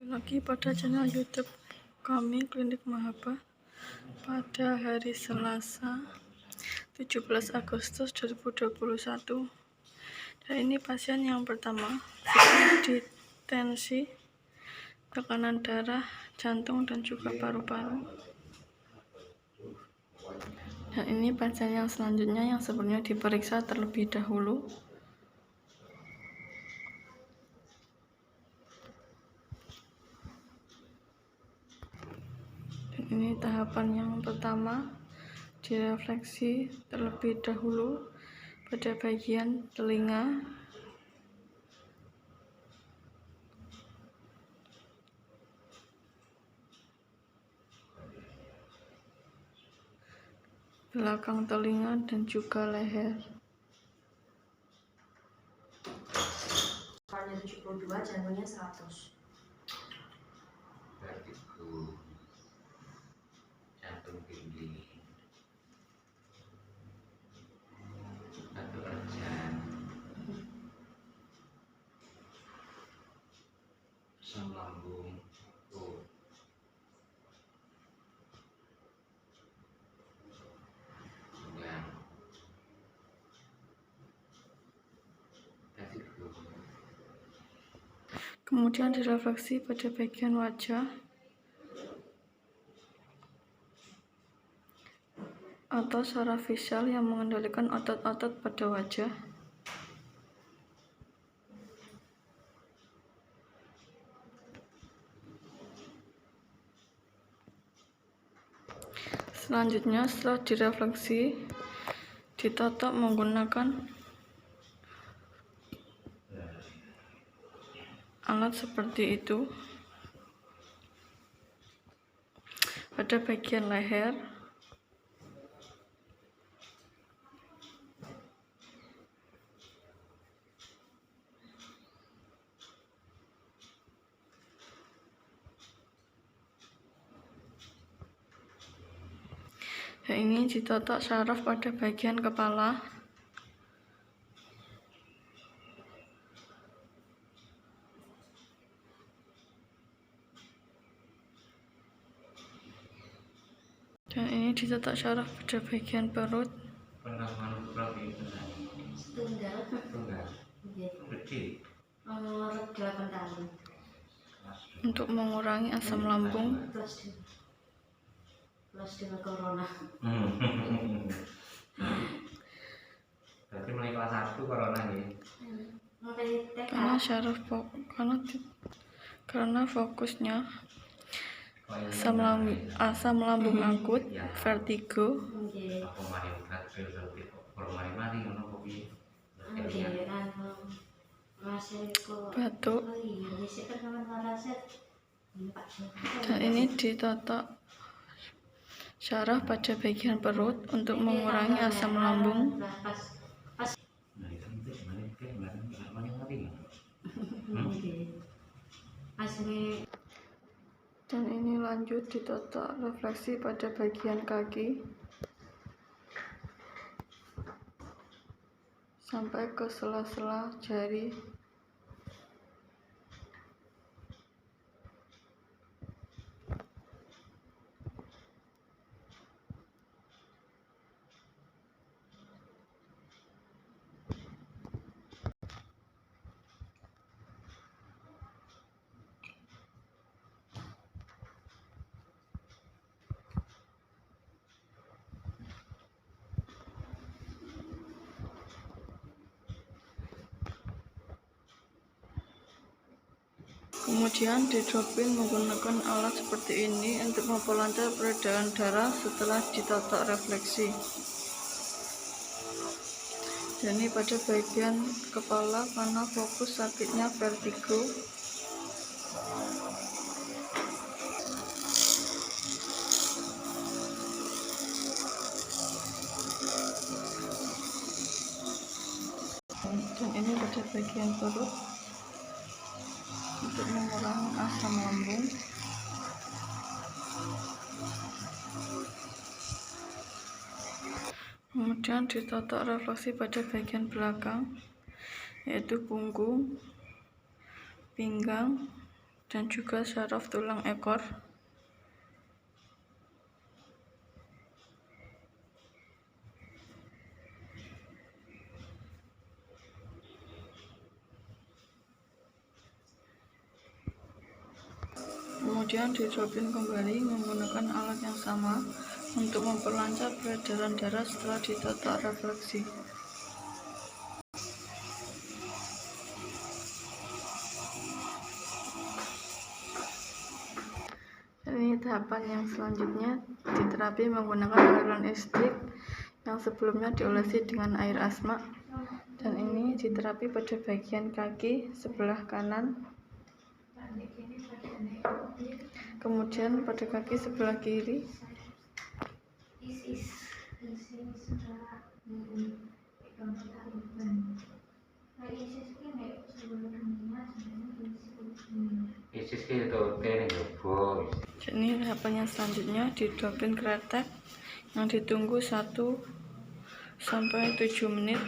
Lagi pada channel YouTube kami Klinik Mahaba pada hari Selasa 17 Agustus 2021. Dan ini pasien yang pertama, di tensi, tekanan darah, jantung dan juga paru-paru. Dan ini pasien yang selanjutnya yang sebenarnya diperiksa terlebih dahulu. Ini tahapan yang pertama, direfleksi terlebih dahulu pada bagian telinga, belakang telinga dan juga leher. 72, jantungnya 100. Jantung tinggi, batu kerja, asam lambung turun, tegang, Kemudian direfleksi pada bagian wajah atau saraf visual yang mengendalikan otot-otot pada wajah. Selanjutnya, setelah direfleksi, ditotok menggunakan alat seperti itu pada bagian leher, dan ini ditotok saraf pada bagian kepala. Dan ini ditotok saraf pada bagian perut. pernah manufaktur itu tunggal, kecil, 8 kali. Untuk mengurangi asam lambung. Plus dengan corona. Berarti mulai kelas 1 corona ya? Karena fokusnya asam lambung akut, vertigo, Apa marikat mari ngono kok piye? batuk. Dan ini ditotok saraf pada bagian perut untuk mengurangi asam lambung. Dan ini lanjut ditotok refleksi pada bagian kaki sampai ke sela-sela jari. Kemudian didropin menggunakan alat seperti ini untuk memperlancar peredaran darah setelah ditotok refleksi. Dan ini pada bagian kepala karena fokus sakitnya vertigo. Dan ini pada bagian perut untuk mengurangi asam lambung. Kemudian ditotok refleksi pada bagian belakang, yaitu punggung, pinggang, dan juga saraf tulang ekor. Kemudian didropin kembali menggunakan alat yang sama untuk memperlancar peredaran darah setelah ditotok refleksi. Ini tahapan yang selanjutnya, diterapi menggunakan aliran listrik yang sebelumnya diolesi dengan air asma, dan ini diterapi pada bagian kaki sebelah kanan, kemudian pada kaki sebelah kiri, Isis itu ini jobo. Ini tahapan yang selanjutnya, didropin kretek yang ditunggu 1 sampai 7 menit.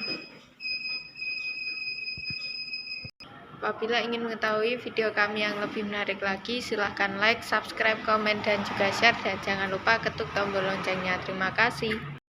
Apabila ingin mengetahui video kami yang lebih menarik lagi, silahkan like, subscribe, komen, dan juga share. Dan jangan lupa ketuk tombol loncengnya. Terima kasih.